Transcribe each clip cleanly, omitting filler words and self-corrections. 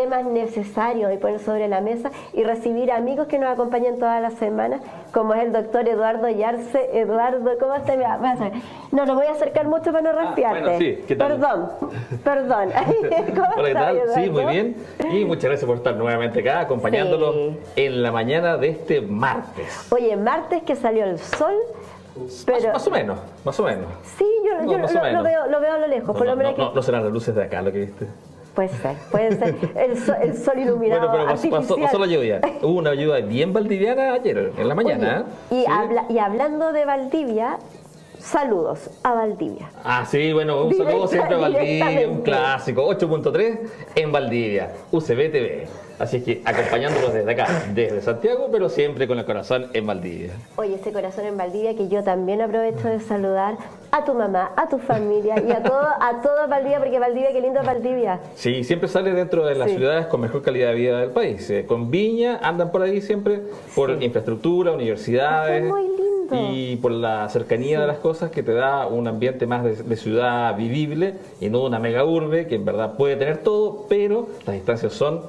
temas necesarios y poner sobre la mesa y recibir amigos que nos acompañan todas las semanas, como es el doctor Eduardo Yarse. Eduardo, ¿cómo estás? No, lo voy a acercar mucho para no resfriarte. Bueno, sí, ¿qué tal? Perdón. ¿Cómo Hola, ¿qué tal? estás, Sí, Eduardo? muy bien. Y muchas gracias por estar nuevamente acá, acompañándolos en la mañana de este martes. Oye, martes que salió el sol, pero... Más o menos, más o menos. Sí, yo más o lo menos. veo a lo lejos, por lo menos aquí. No serán las luces de acá lo que viste. Puede ser. El sol iluminado Bueno, pero artificial. pasó la lluvia. Hubo una lluvia bien valdiviana ayer, en la mañana. Oye, ¿Sí? y hablando de Valdivia, saludos a Valdivia. Ah, sí, bueno, un saludo siempre a Valdivia, Directamente. un clásico, 8.3 en Valdivia, UCB TV. Así es que acompañándolos desde acá, desde Santiago, pero siempre con el corazón en Valdivia. Oye, ese corazón en Valdivia, que yo también aprovecho de saludar a tu mamá, a tu familia y a todo Valdivia, porque Valdivia, qué lindo es Valdivia. Sí, siempre sale dentro de las Sí. ciudades con mejor calidad de vida del país. Con Viña andan por ahí siempre, por Sí. infraestructura, universidades. Es muy lindo. Y por la cercanía de las cosas que te da un ambiente más de ciudad vivible y no de una mega urbe que en verdad puede tener todo, pero las distancias son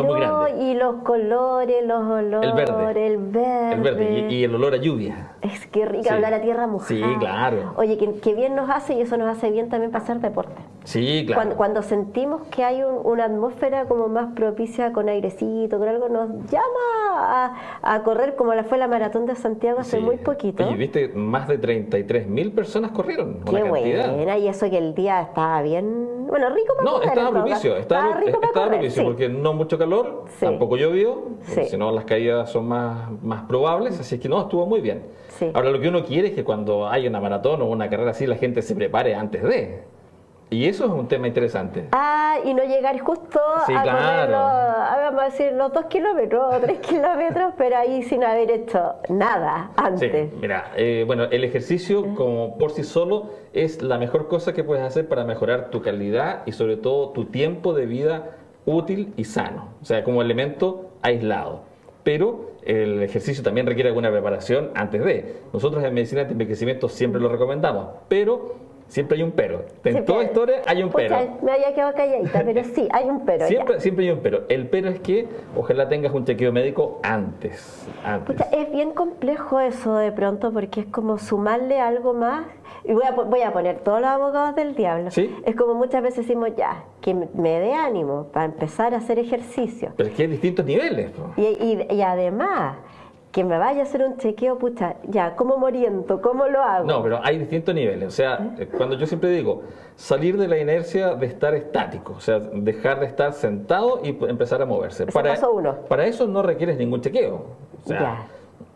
muy grandes. Y los colores, los olores, El verde. el verde. El verde y el olor a lluvia. Es que rica Sí. hablar a tierra mojada. Sí, claro. Oye, que bien nos hace y eso nos hace bien también para hacer deporte. Sí, claro. Cuando sentimos que hay una atmósfera como más propicia con airecito, con algo, nos llama a correr como fue la maratón de Santiago hace Sí. muy poquito. Oye, viste, más de 33.000 personas corrieron. Qué Una cantidad. buena, y eso que el día estaba bien, bueno, rico para No, correr. estaba en todo propicio, caso. estaba rico para correr, propicio sí. porque no mucho calor, Sí. tampoco llovió, Sí. si no las caídas son más probables, así es que no, estuvo muy bien. Sí. Ahora lo que uno quiere es que cuando haya una maratón o una carrera así la gente se prepare antes de. Y eso es un tema interesante. Y no llegar justo Sí, a claro. correr vamos a decir, los 2 kilómetros o 3 kilómetros, pero ahí sin haber hecho nada antes. Sí, mira, bueno, el ejercicio como por sí solo es la mejor cosa que puedes hacer para mejorar tu calidad y sobre todo tu tiempo de vida útil y sano, o sea, como elemento aislado. Pero el ejercicio también requiere alguna preparación antes de. Nosotros en medicina de envejecimiento siempre lo recomendamos, pero siempre hay un pero. En Siempre- toda historia hay un pero. Pucha, me había quedado calladita, pero sí, hay un pero. Siempre hay un pero. El pero es que ojalá tengas un chequeo médico antes. Pucha, es bien complejo eso de pronto porque es como sumarle algo más. Y voy a poner todos los abogados del diablo. ¿Sí? Es como muchas veces decimos ya, que me dé ánimo para empezar a hacer ejercicio. Pero es que hay distintos niveles. Po. Y además, que me vaya a hacer un chequeo, pucha, ya, ¿cómo me oriento? ¿Cómo lo hago? No, pero hay distintos niveles. O sea, cuando yo siempre digo, salir de la inercia de estar estático, o sea, dejar de estar sentado y empezar a moverse. Ese paso uno. Para eso no requieres ningún chequeo. O sea, Ya.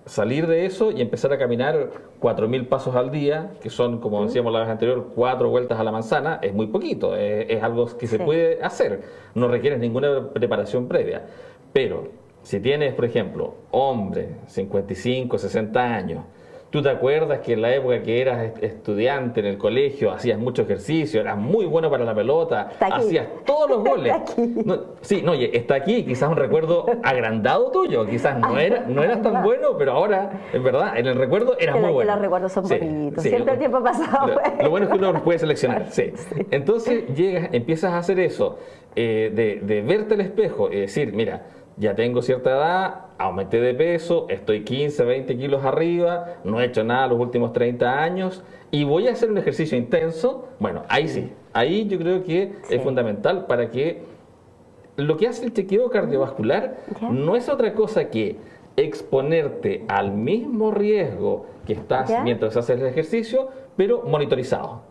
salir de eso y empezar a caminar 4.000 pasos al día, que son, como decíamos la vez anterior, 4 vueltas a la manzana, es muy poquito. Es algo que se Sí. puede hacer. No requieres ninguna preparación previa. Pero si tienes, por ejemplo, hombre, 55, 60 años, ¿tú te acuerdas que en la época que eras estudiante en el colegio hacías mucho ejercicio, eras muy bueno para la pelota, Está aquí. hacías todos los goles? Está aquí. No, sí, no, oye, está aquí, quizás un recuerdo agrandado tuyo, quizás no eras tan bueno, pero ahora, en verdad, en el recuerdo eras muy Que bueno. los recuerdos son Sí, bonitos. sí, Siempre el tiempo pasado. Lo bueno es que uno los puede seleccionar, sí. Entonces empiezas a hacer eso, de verte al espejo y decir, mira, ya tengo cierta edad, aumenté de peso, estoy 15, 20 kilos arriba, no he hecho nada los últimos 30 años y voy a hacer un ejercicio intenso. Bueno, ahí sí, ahí yo creo que Sí. es fundamental para que lo que hace el chequeo cardiovascular Ya. no es otra cosa que exponerte al mismo riesgo que estás Ya. mientras haces el ejercicio, pero monitorizado.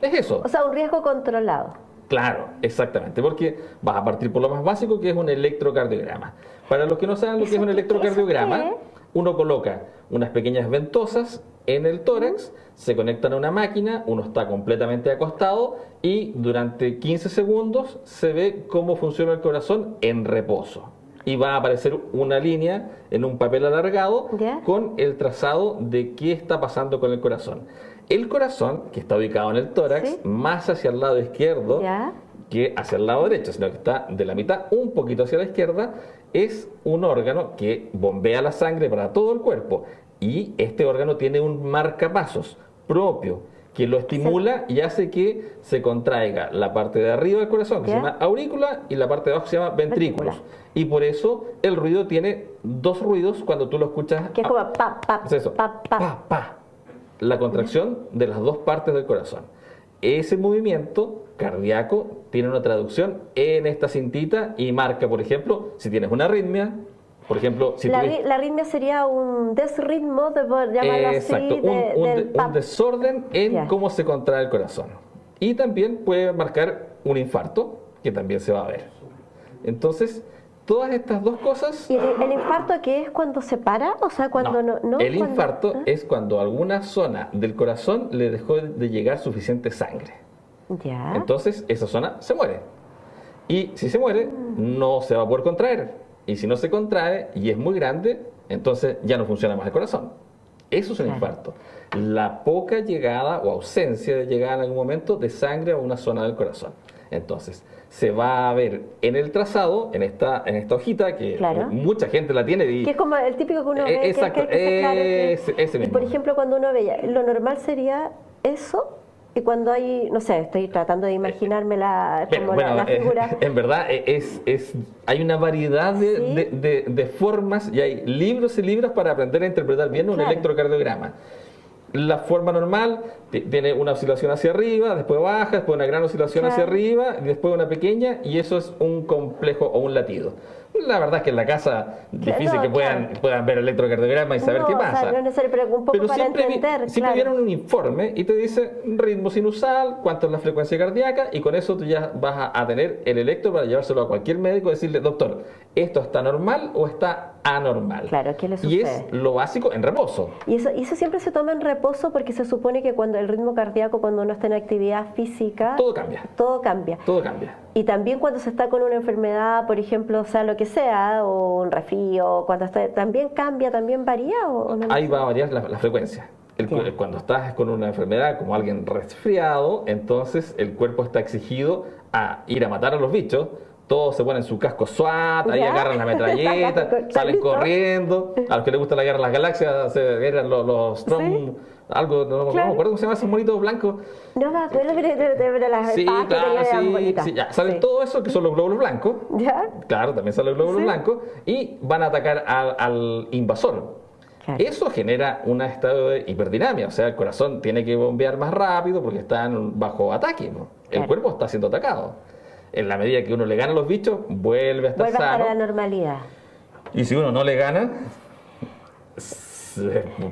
Es eso. O sea, un riesgo controlado. Claro, exactamente, porque vas a partir por lo más básico que es un electrocardiograma. Para los que no saben lo que es un electrocardiograma, ¿Eso uno coloca unas pequeñas ventosas en el tórax, se conectan a una máquina, uno está completamente acostado y durante 15 segundos se ve cómo funciona el corazón en reposo. Y va a aparecer una línea en un papel alargado ¿Ya? con el trazado de qué está pasando con el corazón. El corazón, que está ubicado en el tórax, Sí. más hacia el lado izquierdo ¿Ya? que hacia el lado derecho, sino que está de la mitad un poquito hacia la izquierda, es un órgano que bombea la sangre para todo el cuerpo. Y este órgano tiene un marcapasos propio que lo estimula y hace que se contraiga la parte de arriba del corazón, que se llama aurícula, y la parte de abajo se llama ventrículos. Y por eso el ruido tiene dos ruidos cuando tú lo escuchas. Que es como pa, pa, es eso, pa, pa. pa, pa. La contracción de las dos partes del corazón. Ese movimiento cardíaco tiene una traducción en esta cintita y marca, por ejemplo, si tienes una arritmia, por ejemplo, si la arritmia sería un desritmo, de llamarlo exacto, así, un desorden en cómo se contrae el corazón. Y también puede marcar un infarto, que también se va a ver. Entonces, todas estas dos cosas... ¿Y el infarto qué es cuando se para? O sea, cuando no el infarto es cuando a alguna zona del corazón le dejó de llegar suficiente sangre. Ya. Entonces, esa zona se muere. Y si se muere, no se va a poder contraer. Y si no se contrae y es muy grande, entonces ya no funciona más el corazón. Eso es un infarto. La poca llegada o ausencia de llegada en algún momento de sangre a una zona del corazón. Entonces, se va a ver en el trazado, en esta hojita, que mucha gente la tiene. Y, que es como el típico que uno ve. Exacto, ese mismo. Y por ejemplo, cuando uno ve, lo normal sería eso. Y cuando hay, no sé, estoy tratando de imaginarme la figura. En verdad, hay una variedad de formas y hay libros y libros para aprender a interpretar bien un electrocardiograma. La forma normal tiene una oscilación hacia arriba, después baja, después una gran oscilación hacia arriba, y después una pequeña, y eso es un complejo o un latido. La verdad es que en la casa difícil que puedan ver el electrocardiograma y saber qué pasa. O sea, no es necesario, pero un poco para entender. Siempre viene un informe y te dice ritmo sinusal, cuánto es la frecuencia cardíaca, y con eso tú ya vas a tener el electro para llevárselo a cualquier médico y decirle, doctor, ¿esto está normal o está anormal? Claro, ¿qué le sucede? Y es lo básico en reposo. Y eso siempre se toma en reposo porque se supone que cuando el ritmo cardíaco, cuando uno está en actividad física... Todo cambia. Todo cambia. Todo cambia. Y también cuando se está con una enfermedad, por ejemplo, o sea, lo que sea, o un resfrío, cuando está, ¿también cambia, también varía? ¿O no? Ahí va a variar la frecuencia. Cuando estás con una enfermedad, como alguien resfriado, entonces el cuerpo está exigido a ir a matar a los bichos. Todos se ponen su casco SWAT, ahí agarran la metralleta, salen corriendo. A los que les gusta la guerra de las galaxias, se agarran los Trump... Algo, no me acuerdo cómo se llama esos monitos blancos. No me acuerdo de las salen todo eso que son los glóbulos blancos. ¿Ya? Claro, también salen los glóbulos blancos y van a atacar al invasor. Claro. Eso genera un estado de hiperdinamia, o sea, el corazón tiene que bombear más rápido porque está bajo ataque, ¿no? El cuerpo está siendo atacado. En la medida que uno le gana a los bichos, vuelve a estar sano. Vuelve a la normalidad. Y si uno no le gana,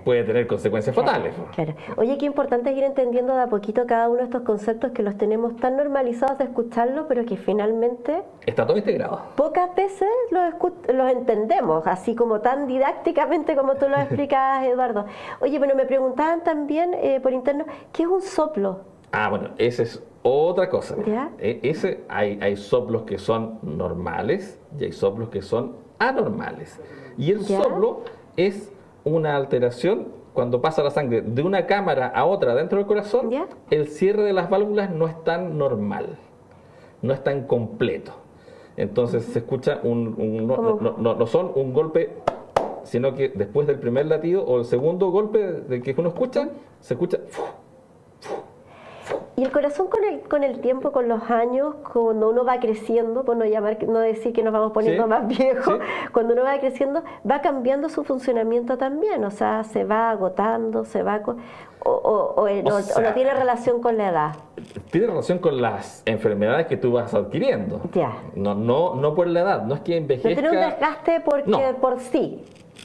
puede tener consecuencias fatales. Claro. Oye, qué importante es ir entendiendo de a poquito cada uno de estos conceptos que los tenemos tan normalizados de escucharlo, pero que finalmente... Está todo integrado. Pocas veces los entendemos, así como tan didácticamente como tú lo explicabas, Eduardo. Oye, bueno, me preguntaban también por interno, ¿qué es un soplo? Ah, bueno, esa es otra cosa. ¿Ya? Hay soplos que son normales y hay soplos que son anormales. Y el soplo es una alteración cuando pasa la sangre de una cámara a otra dentro del corazón. El cierre de las válvulas no es tan normal, no es tan completo. Entonces se escucha no son un golpe, sino que después del primer latido o el segundo golpe de que uno escucha, se escucha... Y el corazón con el tiempo, con los años, cuando uno va creciendo, por no decir que nos vamos poniendo más viejos, cuando uno va creciendo, va cambiando su funcionamiento también, o sea, se va agotando, o no tiene relación con la edad. Tiene relación con las enfermedades que tú vas adquiriendo. No por la edad, no es que envejezca. No tiene un desgaste por sí.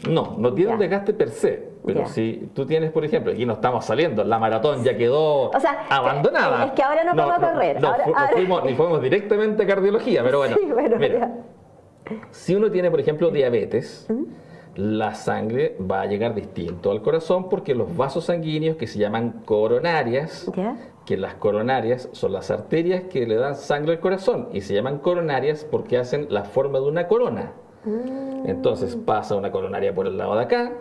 No tiene un desgaste per se. Pero si tú tienes, por ejemplo, aquí no estamos saliendo, la maratón ya quedó abandonada. Es que ahora no vamos a correr. Ni fuimos directamente a cardiología, pero bueno. Mira, si uno tiene, por ejemplo, diabetes, la sangre va a llegar distinto al corazón porque los vasos sanguíneos que se llaman coronarias, que las coronarias son las arterias que le dan sangre al corazón y se llaman coronarias porque hacen la forma de una corona. Entonces pasa una coronaria por el lado de acá,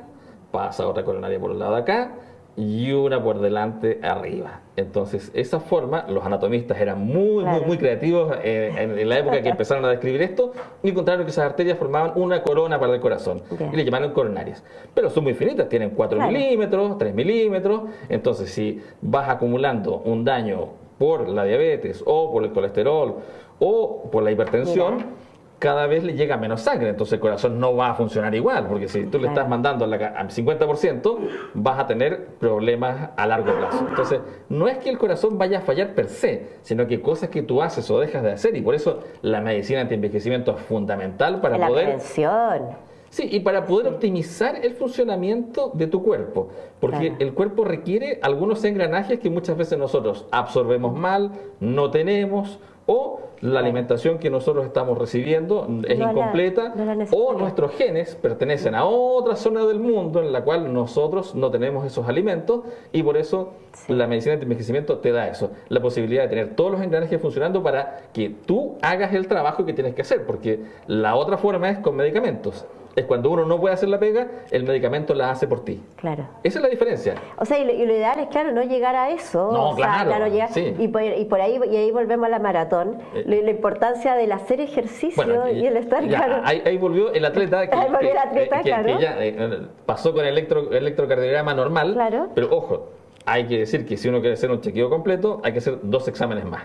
pasa otra coronaria por el lado de acá y una por delante arriba. Entonces, esa forma, los anatomistas eran muy creativos en la época que empezaron a describir esto, y encontraron que esas arterias formaban una corona para el corazón, y le llamaron coronarias. Pero son muy finitas, tienen 4 milímetros, 3 milímetros, entonces si vas acumulando un daño por la diabetes, o por el colesterol, o por la hipertensión, cada vez le llega menos sangre, entonces el corazón no va a funcionar igual, porque si tú le estás mandando al 50%, vas a tener problemas a largo plazo. Entonces, no es que el corazón vaya a fallar per se, sino que cosas que tú haces o dejas de hacer, y por eso la medicina antienvejecimiento es fundamental para poder... La prevención. Sí, y para poder optimizar el funcionamiento de tu cuerpo, porque el cuerpo requiere algunos engranajes que muchas veces nosotros absorbemos mal, no tenemos, o la alimentación que nosotros estamos recibiendo es incompleta, o nuestros genes pertenecen a otra zona del mundo en la cual nosotros no tenemos esos alimentos, y por eso la medicina de envejecimiento te da eso, la posibilidad de tener todos los engranajes funcionando para que tú hagas el trabajo que tienes que hacer, porque la otra forma es con medicamentos. Es cuando uno no puede hacer la pega, el medicamento la hace por ti. Claro. Esa es la diferencia. O sea, y lo ideal es, claro, no llegar a eso. No, o sea, claro, llegar, sí. y por ahí volvemos a la maratón. La importancia del hacer ejercicio y el estar, claro. Ahí volvió el atleta que ya pasó con el electrocardiograma normal. Claro. Pero ojo, hay que decir que si uno quiere hacer un chequeo completo, hay que hacer 2 exámenes más.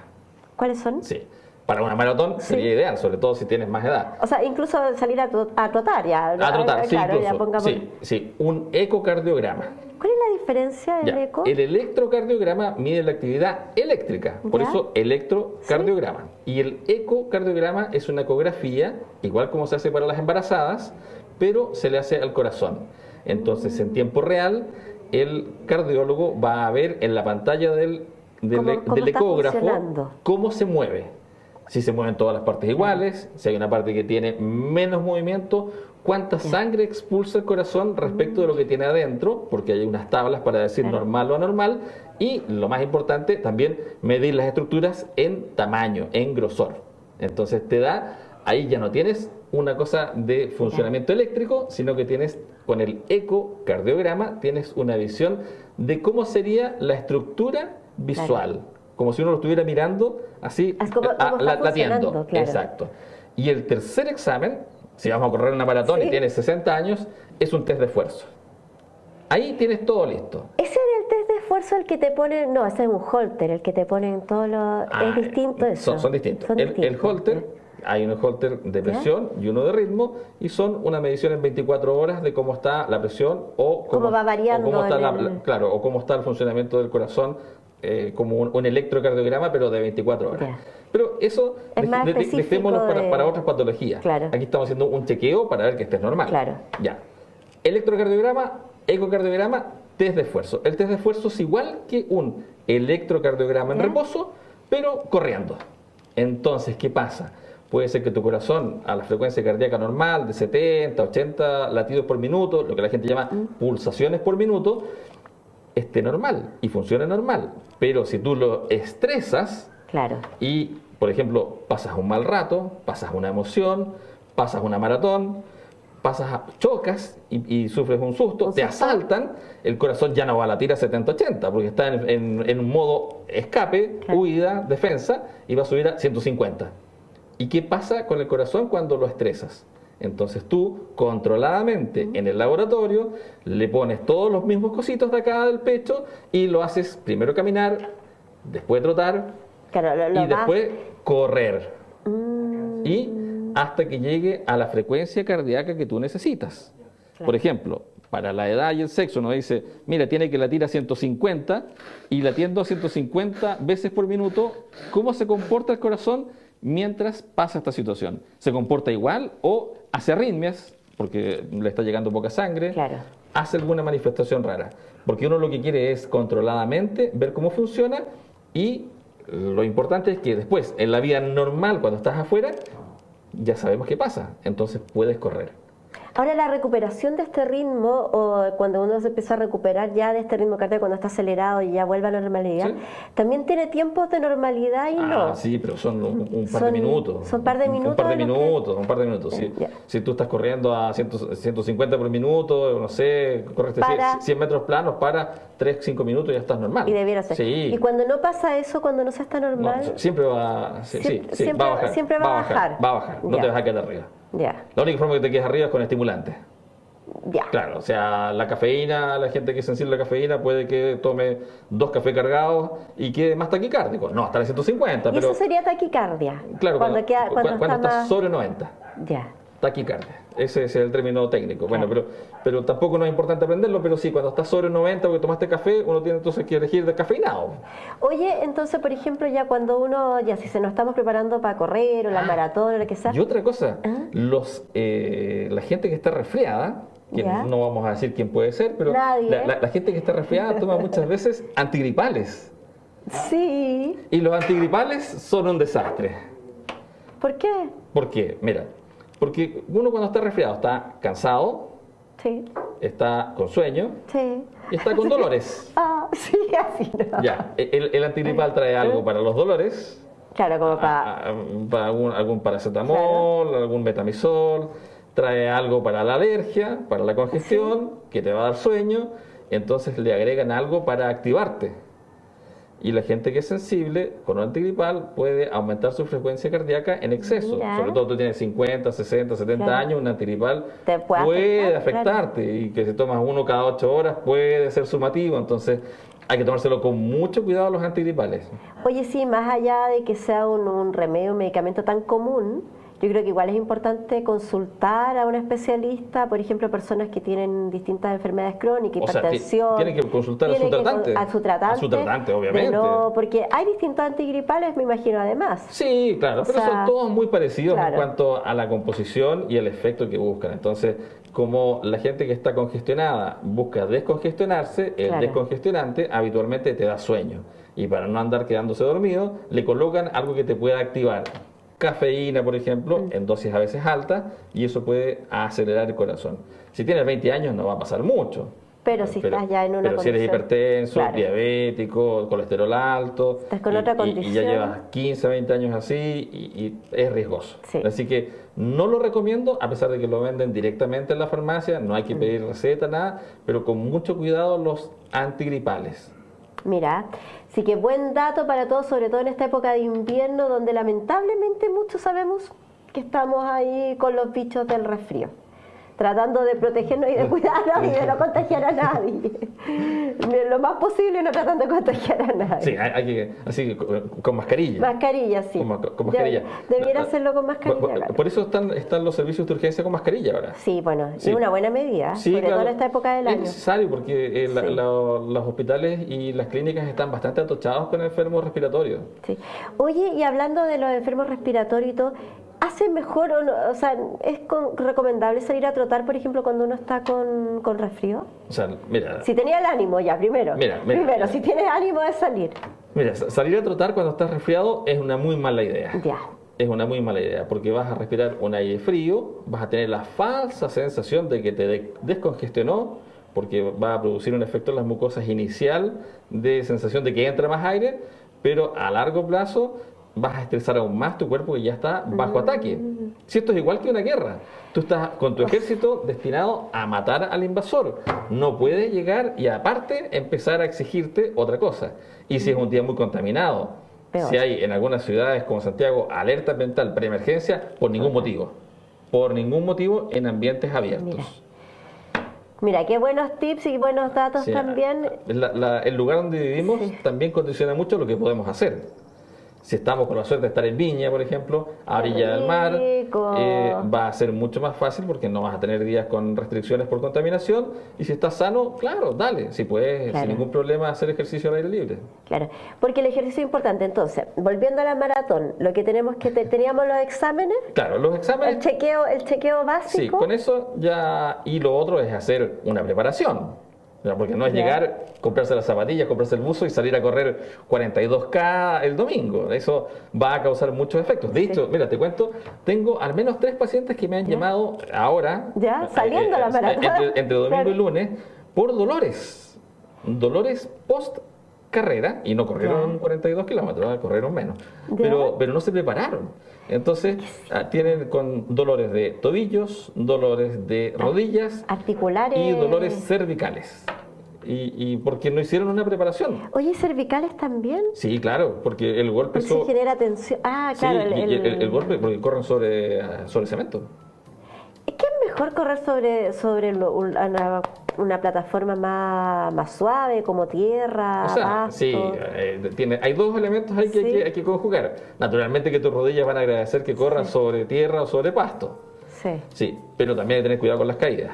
¿Cuáles son? Sí. Para una maratón sería ideal, sobre todo si tienes más edad. O sea, incluso salir a trotar ya. A trotar, sí, claro, incluso. Ya pongamos... Sí, un ecocardiograma. ¿Cuál es la diferencia del eco? El electrocardiograma mide la actividad eléctrica, por eso electrocardiograma. Y el ecocardiograma es una ecografía, igual como se hace para las embarazadas, pero se le hace al corazón. Entonces, en tiempo real, el cardiólogo va a ver en la pantalla del ecógrafo cómo se mueve. Si se mueven todas las partes iguales, si hay una parte que tiene menos movimiento, cuánta sangre expulsa el corazón respecto de lo que tiene adentro, porque hay unas tablas para decir normal o anormal, y lo más importante, también medir las estructuras en tamaño, en grosor. Entonces te da, ahí ya no tienes una cosa de funcionamiento eléctrico, sino que tienes, con el ecocardiograma, tienes una visión de cómo sería la estructura visual. Como si uno lo estuviera mirando así, latiendo. Exacto. Y el tercer examen, si vamos a correr una maratón y tienes 60 años, es un test de esfuerzo. Ahí tienes todo listo. ¿Ese del test de esfuerzo el que te ponen? No, ese es un holter, el que te ponen todos los... ¿Es distinto eso? Son distintos. El holter, hay un holter de presión y uno de ritmo, y son una medición en 24 horas de cómo está la presión o cómo va variando, o cómo está el funcionamiento del corazón, como un electrocardiograma, pero de 24 horas. Pero eso dejémoslo para otras patologías. Aquí estamos haciendo un chequeo para ver que estés normal. Ya. Electrocardiograma, ecocardiograma, test de esfuerzo. El test de esfuerzo es igual que un electrocardiograma en reposo, pero corriendo. Entonces, ¿qué pasa? Puede ser que tu corazón, a la frecuencia cardíaca normal de 70, 80 latidos por minuto, lo que la gente llama pulsaciones por minuto, esté normal y funcione normal. Pero si tú lo estresas y, por ejemplo, pasas un mal rato, pasas una emoción, pasas una maratón, chocas y sufres un susto, te asaltan, el corazón ya no va a latir a 70-80 porque está en un modo escape, huida, defensa, y va a subir a 150. ¿Y qué pasa con el corazón cuando lo estresas? Entonces tú, controladamente, en el laboratorio, le pones todos los mismos cositos de acá del pecho y lo haces primero caminar, después trotar y después correr. Y hasta que llegue a la frecuencia cardíaca que tú necesitas. Por ejemplo, para la edad y el sexo nos dice, mira, tiene que latir a 150, y latiendo a 150 veces por minuto, ¿cómo se comporta el corazón mientras pasa esta situación? ¿Se comporta igual o hace arritmias porque le está llegando poca sangre? ¿Hace alguna manifestación rara? Porque uno lo que quiere es controladamente ver cómo funciona, y lo importante es que después, en la vida normal, cuando estás afuera, ya sabemos qué pasa, entonces puedes correr. Ahora, la recuperación de este ritmo, o cuando uno se empieza a recuperar ya de este ritmo cardíaco, cuando está acelerado y ya vuelve a la normalidad, ¿Sí? también tiene tiempos de normalidad y no. Sí, pero son un par de minutos. Son par de minutos. Un par de minutos, un par de minutos. Sí. Si tú estás corriendo a 150 por minuto, no sé, corres 100 metros planos, para 3, 5 minutos y ya estás normal. Y debiera ser. Sí. Y cuando no pasa eso, cuando no se está normal... No, siempre va, siempre va a bajar. Siempre va a bajar. Va a bajar, no te vas a quedar arriba. Ya. La única forma que te quedes arriba es con estimulantes. Ya. Claro, o sea, la cafeína, la gente que es sensible a la cafeína puede que tome 2 cafés cargados y quede más taquicárdico. No, hasta el 150. ¿Y pero, eso sería taquicardia? Claro, cuando está estás sobre 90. Ya. Taquicardia, ese es el término técnico. Claro. Bueno, pero tampoco no es importante aprenderlo, pero sí, cuando estás sobre 90 porque tomaste café, uno tiene entonces que elegir descafeinado. Oye, entonces, por ejemplo, ya cuando uno, ya si se nos estamos preparando para correr o la maratón o lo que sea... Y otra cosa, la gente que está resfriada, que no vamos a decir quién puede ser, pero la gente que está resfriada toma muchas veces antigripales. Sí. Y los antigripales son un desastre. ¿Por qué? ¿Por qué? Mira, porque uno cuando está resfriado está cansado, sí, está con sueño, sí, y está con dolores. Sí, así no. Ya, el antigripal trae algo para los dolores. Claro, como para algún paracetamol, claro, algún betamisol. Trae algo para la alergia, para la congestión, que te va a dar sueño. Entonces le agregan algo para activarte. Y la gente que es sensible con un antigripal puede aumentar su frecuencia cardíaca en exceso. Mira. Sobre todo tú tienes 50, 60, 70 claro, años, un antigripal te puede afectarte. Claro. Y que si tomas uno cada 8 horas puede ser sumativo. Entonces hay que tomárselo con mucho cuidado los antigripales. Oye, sí, más allá de que sea un remedio, un medicamento tan común, yo creo que igual es importante consultar a un especialista, por ejemplo, personas que tienen distintas enfermedades crónicas, hipertensión. Tienen que consultar a su tratante. A su tratante, obviamente. Porque hay distintos antigripales, me imagino, además. Sí, claro, pero son todos muy parecidos, claro, en cuanto a la composición y el efecto que buscan. Entonces, como la gente que está congestionada busca descongestionarse, el descongestionante habitualmente te da sueño. Y para no andar quedándose dormido, le colocan algo que te pueda activar. Cafeína, por ejemplo, en dosis a veces altas, y eso puede acelerar el corazón. Si tienes 20 años no va a pasar mucho. Pero si estás ya en una Pero condición, si eres hipertenso, diabético, colesterol alto, estás con otra condición, y ya llevas 15, 20 años así, y es riesgoso. Sí. Así que no lo recomiendo, a pesar de que lo venden directamente en la farmacia, no hay que pedir receta, nada, pero con mucho cuidado los antigripales. Mira, sí que buen dato para todos, sobre todo en esta época de invierno, donde lamentablemente muchos sabemos que estamos ahí con los bichos del resfrío, tratando de protegernos y de cuidarnos y de no contagiar a nadie. Lo más posible no tratando de contagiar a nadie. Sí, hay que, así, con mascarilla. Mascarilla, sí. Con mascarilla. Debiera hacerlo con mascarilla. Por eso están los servicios de urgencia con mascarilla ahora. Sí, bueno, es una buena medida, sí, sobre todo en esta época del año. Es necesario porque los hospitales y las clínicas están bastante atochados con enfermos respiratorios. Sí. Oye, y hablando de los enfermos respiratorios y todo, ¿hace mejor o sea, es recomendable salir a trotar, por ejemplo, cuando uno está con resfrío? O sea, mira... Si tenía el ánimo ya, primero, si tienes ánimo de salir. Mira, salir a trotar cuando estás resfriado es una muy mala idea. Ya. Es una muy mala idea, porque vas a respirar un aire frío, vas a tener la falsa sensación de que te descongestionó, porque va a producir un efecto en las mucosas inicial de sensación de que entra más aire, pero a largo plazo vas a estresar aún más tu cuerpo que ya está bajo ataque. Si esto es igual que una guerra, tú estás con tu ejército destinado a matar al invasor, no puedes llegar y aparte empezar a exigirte otra cosa. Y si es un día muy contaminado, si hay en algunas ciudades como Santiago alerta ambiental preemergencia, por ningún motivo en ambientes abiertos. Mira, qué buenos tips y buenos datos también. El lugar donde vivimos también condiciona mucho lo que podemos hacer. Si estamos con la suerte de estar en Viña, por ejemplo, a orilla del mar, va a ser mucho más fácil porque no vas a tener días con restricciones por contaminación. Y si estás sano, claro, dale, si puedes sin ningún problema hacer ejercicio al aire libre. Claro, porque el ejercicio es importante. Entonces, volviendo a la maratón, lo que tenemos que teníamos los exámenes. Claro, los exámenes. El chequeo básico. Sí, con eso ya. Y lo otro es hacer una preparación. Ya, porque no es llegar, comprarse las zapatillas, comprarse el buzo y salir a correr 42K el domingo. Eso va a causar muchos efectos. De hecho, mira, te cuento, tengo al menos 3 pacientes que me han llamado ahora, saliendo la maratón, entre domingo y lunes, por dolores post carrera, y no corrieron 42 kilómetros, corrieron menos, pero no se prepararon. Entonces tienen con dolores de tobillos, dolores de rodillas, articulares y dolores cervicales. Y porque no hicieron una preparación. Oye, ¿cervicales también? Sí, claro, porque el golpe... se genera tensión. Ah, claro. Sí, el golpe, porque corren sobre cemento. ¿Es que es mejor correr sobre una plataforma más suave, como tierra, o sea, pasto? Sí, hay 2 elementos ahí que hay que conjugar. Naturalmente que tus rodillas van a agradecer que corras sobre tierra o sobre pasto. Sí, pero también hay que tener cuidado con las caídas.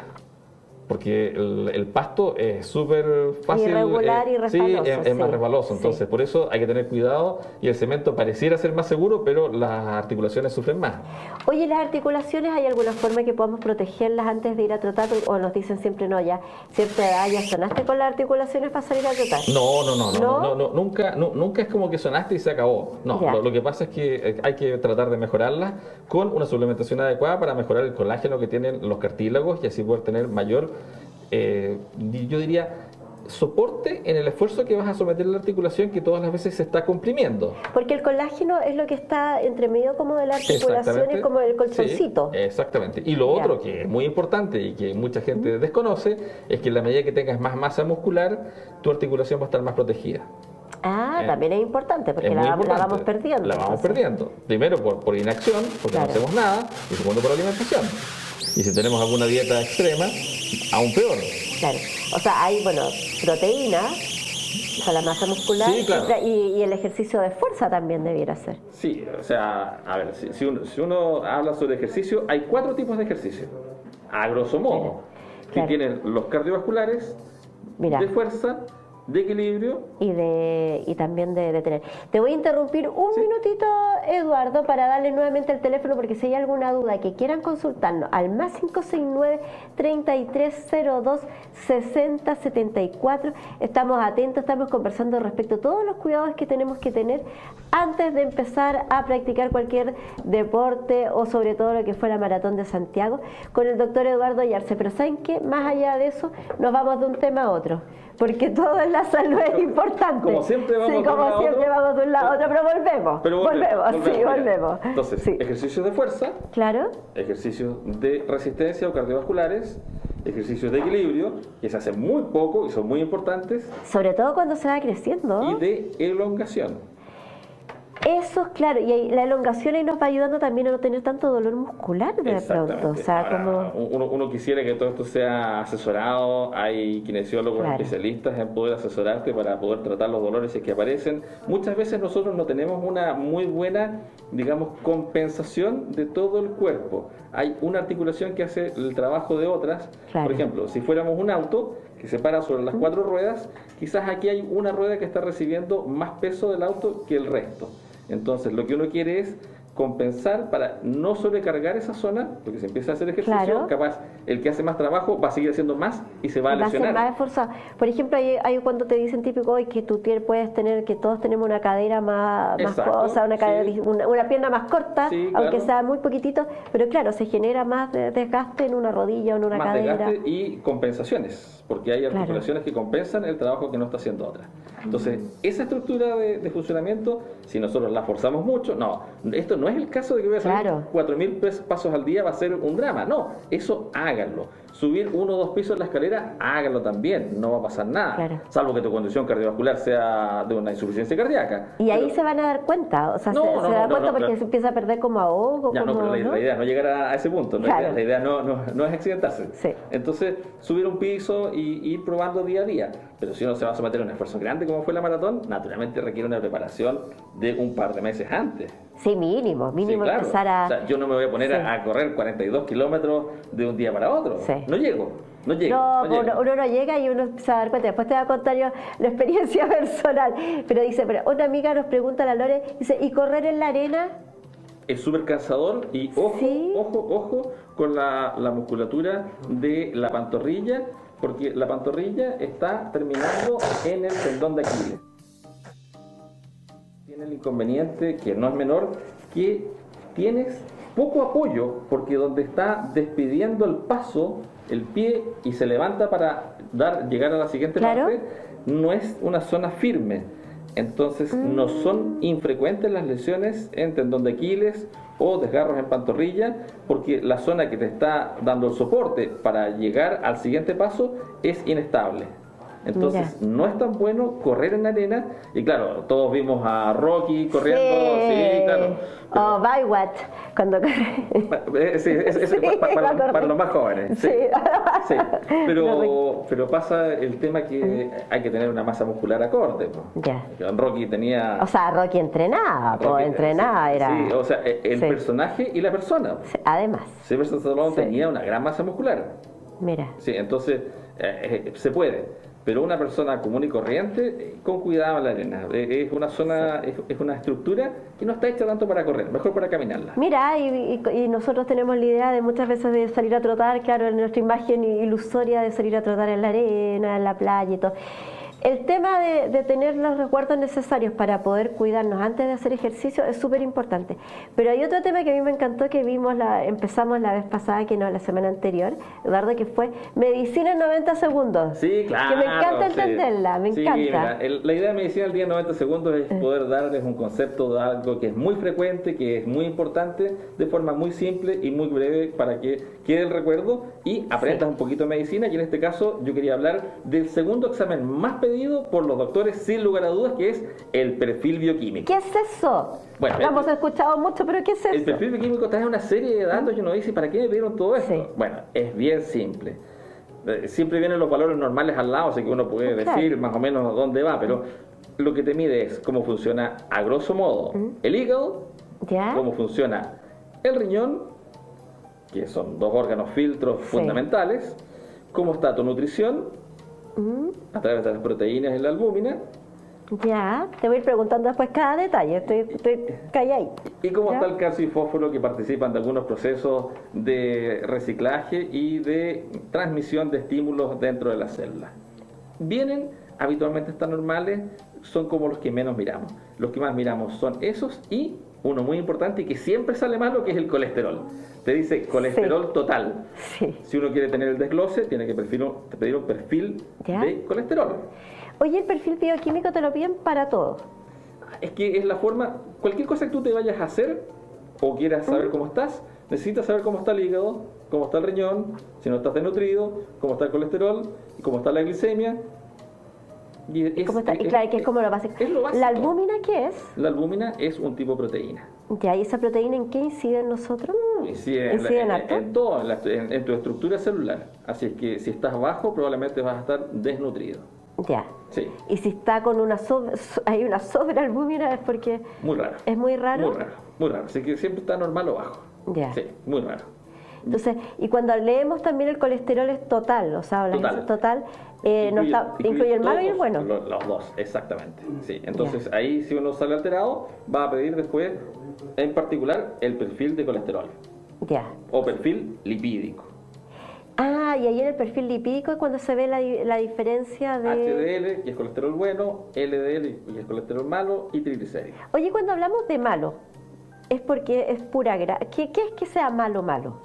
Porque el pasto es súper fácil. Irregular y resbaloso. Sí, es más resbaloso. Entonces, por eso hay que tener cuidado. Y el cemento pareciera ser más seguro, pero las articulaciones sufren más. Oye, ¿las articulaciones hay alguna forma que podamos protegerlas antes de ir a trotar? ¿O nos dicen siempre no, ya cierta edad ya sonaste con las articulaciones para salir a trotar? No, nunca es como que sonaste y se acabó. No, lo que pasa es que hay que tratar de mejorarlas con una suplementación adecuada para mejorar el colágeno que tienen los cartílagos y así poder tener mayor, yo diría, soporte en el esfuerzo que vas a someter a la articulación, que todas las veces se está comprimiendo. Porque el colágeno es lo que está entre medio como de la articulación y como el colchoncito. Sí, exactamente. Y lo otro que es muy importante y que mucha gente desconoce es que en la medida que tengas más masa muscular, tu articulación va a estar más protegida. También es importante, porque la vamos perdiendo. La vamos perdiendo. Primero por inacción, porque no hacemos nada, y segundo por alimentación. Y si tenemos alguna dieta extrema, aún peor. Claro. O sea, hay, proteína para la masa muscular, sí, claro. y el ejercicio de fuerza también debiera ser. Sí, o sea, a ver, si uno habla sobre ejercicio, hay 4 tipos de ejercicio, a grosso modo, que tienen los cardiovasculares, de fuerza, de equilibrio y también de tener. Te voy a interrumpir un minutito, Eduardo, para darle nuevamente el teléfono, porque si hay alguna duda que quieran consultarnos al más 569-3302-6074. Estamos atentos, estamos conversando respecto a todos los cuidados que tenemos que tener antes de empezar a practicar cualquier deporte, o sobre todo lo que fue la Maratón de Santiago, con el doctor Eduardo Yarse. Pero ¿saben qué? Más allá de eso, nos vamos de un tema a otro, porque todo en la salud es importante. Como siempre vamos, vamos de un lado a otro, pero volvemos. Entonces, ejercicios de fuerza, ejercicios de resistencia o cardiovasculares, ejercicios de equilibrio, que se hacen muy poco y son muy importantes. Sobre todo cuando se va creciendo. Y de elongación. Eso, claro, y la elongación ahí nos va ayudando también a no tener tanto dolor muscular de pronto. O sea, ahora, uno quisiera que todo esto sea asesorado. Hay kinesiólogos especialistas en poder asesorarte para poder tratar los dolores si es que aparecen. Muchas veces nosotros no tenemos una muy buena, digamos, compensación de todo el cuerpo. Hay una articulación que hace el trabajo de otras. Por ejemplo, si fuéramos un auto que se para sobre las 4 ruedas, quizás aquí hay una rueda que está recibiendo más peso del auto que el resto. Entonces, lo que uno quiere es compensar para no sobrecargar esa zona, porque si empieza a hacer ejercicio, capaz el que hace más trabajo va a seguir haciendo más y se va a lesionar. Va a ser más esforzado. Por ejemplo, hay cuando te dicen típico hoy que tú puedes tener, que todos tenemos una cadera más cosa, una pierna más corta, aunque sea muy poquitito, pero claro, se genera más desgaste en una rodilla o en una cadera. Más desgaste y compensaciones, porque hay articulaciones que compensan el trabajo que no está haciendo otra. Entonces, esa estructura de funcionamiento, si nosotros la forzamos mucho, esto no es el caso de que voy a salir 4.000 pasos al día, va a ser un drama. No, eso háganlo. Subir 1 o 2 pisos en la escalera, háganlo también, no va a pasar nada. Salvo que tu condición cardiovascular sea de una insuficiencia cardíaca. Y ahí se van a dar cuenta, o sea, se da cuenta porque se empieza a perder como ahogo. Pero la idea es no llegar a ese punto, la idea no es accidentarse. Entonces, subir un piso y ir probando día a día. Pero si uno se va a someter a un esfuerzo grande como fue la maratón, naturalmente requiere una preparación de un par de meses antes. Sí, mínimo empezar a... O sea, yo no me voy a poner a correr 42 kilómetros de un día para otro. No llego. Uno no llega y uno se va a dar cuenta. Después te va a contar yo la experiencia personal. Pero una amiga nos pregunta, la Lore, dice, ¿y correr en la arena? Es súper cansador y ojo con la musculatura de la pantorrilla, porque la pantorrilla está terminando en el tendón de Aquiles. Tiene el inconveniente, que no es menor, que tienes poco apoyo, porque donde está despidiendo el paso, el pie, y se levanta para llegar a la siguiente parte, no es una zona firme. Entonces no son infrecuentes las lesiones en tendón de Aquiles o desgarros en pantorrilla, porque la zona que te está dando el soporte para llegar al siguiente paso es inestable. Entonces no es tan bueno correr en arena. Y claro, todos vimos a Rocky corriendo, sí claro. O Baywatch, cuando corre. Sí, para los más jóvenes. Sí. Sí. Pero pasa el tema que hay que tener una masa muscular acorde. Rocky tenía... O sea, Rocky entrenaba, era... Sí, o sea, el personaje y la persona. Además. Sylvester Stallone tenía una gran masa muscular. Mira. Sí, entonces se puede. Pero una persona común y corriente, con cuidado en la arena. Es una zona, es una estructura que no está hecha tanto para correr, mejor para caminarla. Mira, y nosotros tenemos la idea de muchas veces de salir a trotar, claro, en nuestra imagen ilusoria de salir a trotar en la arena, en la playa y todo. El tema de tener los resguardos necesarios para poder cuidarnos antes de hacer ejercicio es súper importante. Pero hay otro tema que a mí me encantó, que empezamos la vez pasada, que no, la semana anterior, Eduardo, que fue medicina en 90 segundos. Sí, claro. Que me encanta entenderla, me encanta. Mira, la idea de medicina al día en 90 segundos es poder darles un concepto de algo que es muy frecuente, que es muy importante, de forma muy simple y muy breve, para que quede el recuerdo y aprendas un poquito de medicina. Y en este caso yo quería hablar del segundo examen más pedido por los doctores, sin lugar a dudas, que es el perfil bioquímico. ¿Qué es eso? Bueno, lo hemos escuchado mucho, pero ¿qué es eso? El perfil bioquímico trae una serie de datos y uno dice, ¿para qué me pidieron todo esto? Sí. Bueno, es bien simple. Siempre vienen los valores normales al lado, así que uno puede decir más o menos dónde va, pero lo que te mide es cómo funciona, a grosso modo, el hígado, cómo funciona el riñón, que son dos órganos filtros fundamentales, cómo está tu nutrición, a través de las proteínas y la albúmina. Ya, te voy a ir preguntando después cada detalle, estoy callado. Y cómo está el calcio y fósforo, que participan de algunos procesos de reciclaje y de transmisión de estímulos dentro de la célula. Vienen, habitualmente están normales, son como los que menos miramos. Los que más miramos son esos y uno muy importante y que siempre sale malo, que es el colesterol. Te dice colesterol total. Sí. Si uno quiere tener el desglose, tiene que pedir un perfil de colesterol. Oye, ¿el perfil bioquímico te lo piden para todo? Es que es la forma, cualquier cosa que tú te vayas a hacer o quieras saber cómo estás, necesitas saber cómo está el hígado, cómo está el riñón, si no estás desnutrido, cómo está el colesterol, y cómo está la glicemia. Claro, que es como lo básico. ¿La albúmina qué es? La albúmina es un tipo de proteína. Ya, ¿y esa proteína en qué incide en nosotros? Incide en todo, en tu estructura celular. Así es que si estás bajo, probablemente vas a estar desnutrido. Ya. Sí. Y si está con hay una sobrealbúmina, es porque... Muy raro. ¿Es muy raro? Muy raro. Así que siempre está normal o bajo. Ya. Sí, muy raro. Entonces, y cuando leemos también el colesterol es total, o sea, total, incluye el malo y el bueno. Los dos, exactamente. Sí. Entonces, ahí si uno sale alterado, va a pedir después, en particular, el perfil de colesterol. Ya. O perfil lipídico. Ah, y ahí en el perfil lipídico es cuando se ve la diferencia de... HDL, que es colesterol bueno, LDL, que es colesterol malo, y triglicéridos. Oye, cuando hablamos de malo, es porque es pura grasa. ¿Qué es que sea malo?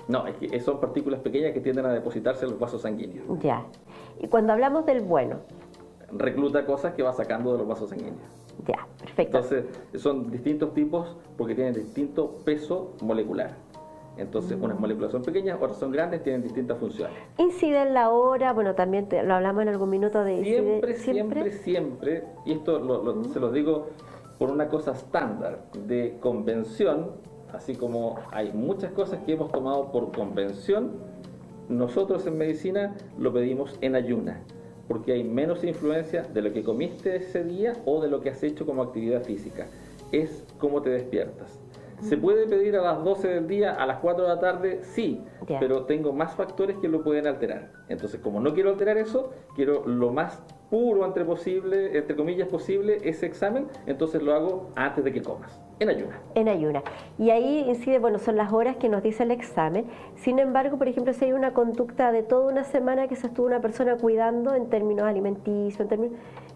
No, es que son partículas pequeñas que tienden a depositarse en los vasos sanguíneos. Ya. Y cuando hablamos del bueno... recluta cosas que va sacando de los vasos sanguíneos. Ya, perfecto. Entonces, son distintos tipos porque tienen distinto peso molecular. Entonces, unas moléculas son pequeñas, otras son grandes, tienen distintas funciones. ¿Incide en la hora? Bueno, también lo hablamos en algún minuto de... Siempre, y esto se los digo por una cosa estándar de convención, así como hay muchas cosas que hemos tomado por convención, nosotros en medicina lo pedimos en ayuna, porque hay menos influencia de lo que comiste ese día o de lo que has hecho como actividad física. Es cómo te despiertas. ¿Se puede pedir a las 12 del día, a las 4 de la tarde? Sí, pero tengo más factores que lo pueden alterar. Entonces, como no quiero alterar eso, quiero lo más puro entre comillas posible, ese examen, entonces lo hago antes de que comas. en ayuna. En ayuna. Y ahí incide, bueno, son las horas que nos dice el examen. Sin embargo, por ejemplo, si hay una conducta de toda una semana que se estuvo una persona cuidando en términos alimenticios,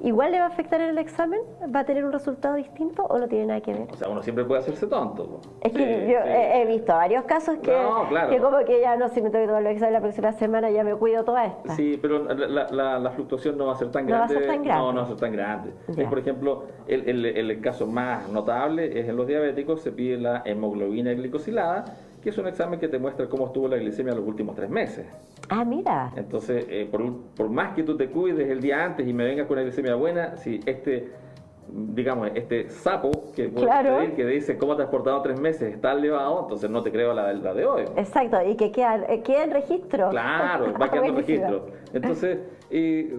¿igual le va a afectar en el examen? ¿Va a tener un resultado distinto o no tiene nada que ver? O sea, uno siempre puede hacerse tonto. Po. Es que yo he visto varios casos que, claro. que como que ya no, si me tengo que tomar los exámenes la próxima semana ya me cuido toda esta. Sí, pero la fluctuación no va a ser tan grande. No va a ser tan grande. No va a ser tan grande. Ya. Por ejemplo, el caso más notable es en los diabéticos, se pide la hemoglobina glicosilada, que es un examen que te muestra cómo estuvo la glicemia los últimos 3 meses. Ah, mira. Entonces, por más que tú te cuides el día antes y me vengas con una glicemia buena, si este sapo que puedes pedir, que dice cómo te has portado 3 meses está elevado, entonces no te creo la de hoy. Exacto, y que queda en registro. Claro, va quedando en registro. Entonces,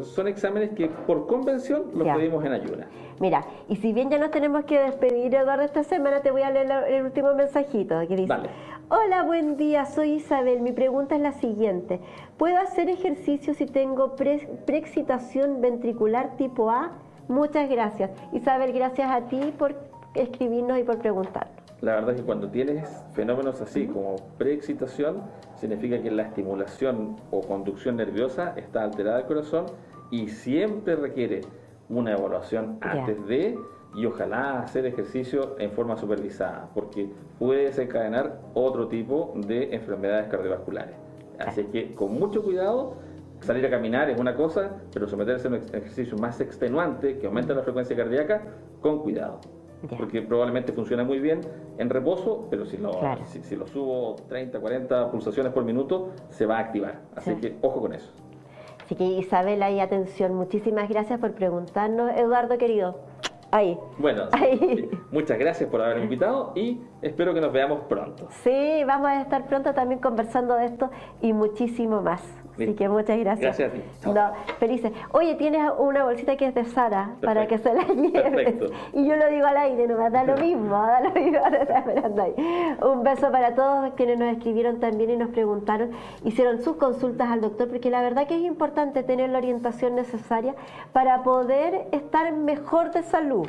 son exámenes que por convención los pedimos en ayuna. Mira, y si bien ya nos tenemos que despedir, Eduardo, esta semana te voy a leer el último mensajito que dice: Dale. Hola, buen día, soy Isabel. Mi pregunta es la siguiente: ¿puedo hacer ejercicio si tengo preexcitación ventricular tipo A? Muchas gracias. Isabel, gracias a ti por escribirnos y por preguntarnos. La verdad es que cuando tienes fenómenos así como preexcitación, significa que la estimulación o conducción nerviosa está alterada del corazón y siempre requiere una evaluación antes de, y ojalá hacer ejercicio en forma supervisada, porque puede desencadenar otro tipo de enfermedades cardiovasculares. Así que con mucho cuidado. Salir a caminar es una cosa, pero someterse a un ejercicio más extenuante que aumenta la frecuencia cardíaca, con cuidado. Porque probablemente funciona muy bien en reposo, pero si lo subo 30, 40 pulsaciones por minuto, se va a activar. Así que ojo con eso. Así que Isabel, ahí atención. Muchísimas gracias por preguntarnos. Eduardo, querido, ahí. Bueno, muchas gracias por haberme invitado y espero que nos veamos pronto. Sí, vamos a estar pronto también conversando de esto y muchísimo más. Así que muchas gracias. Gracias a ti. Chao. No, felices. Oye, tienes una bolsita que es de Sara. Perfecto. Para que se la lleves. Perfecto. Y yo lo digo al aire, no da lo mismo, te está esperando ahí. Un beso para todos quienes nos escribieron también y nos preguntaron, hicieron sus consultas al doctor, porque la verdad que es importante tener la orientación necesaria para poder estar mejor de salud.